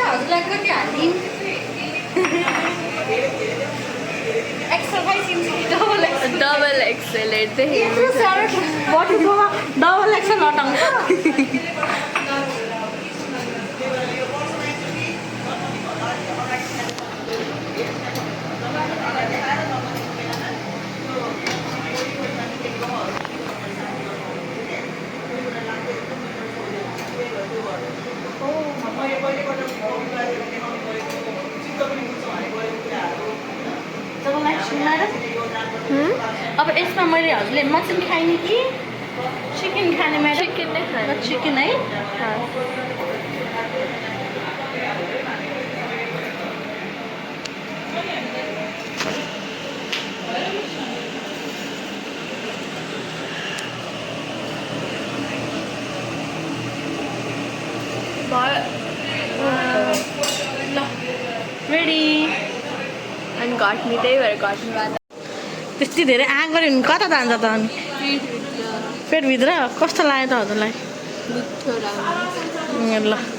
हजुरलाई कति हालिदिउँ double XL हेर्दै डबल एक्सल हटाउँछ अब यसमा मैले हजुरले मटन खाने कि चिकन खाने म्याडम चिकन नै खाने चिकन है रेडी अनि घट्ने त्यही भएर घट्ने बाद त्यति धेरै आँट गऱ्यो भने कता जान्छ त अनि पेटभित्र कस्तो लाग्यो त हजुरलाई मिठो लाग्यो ल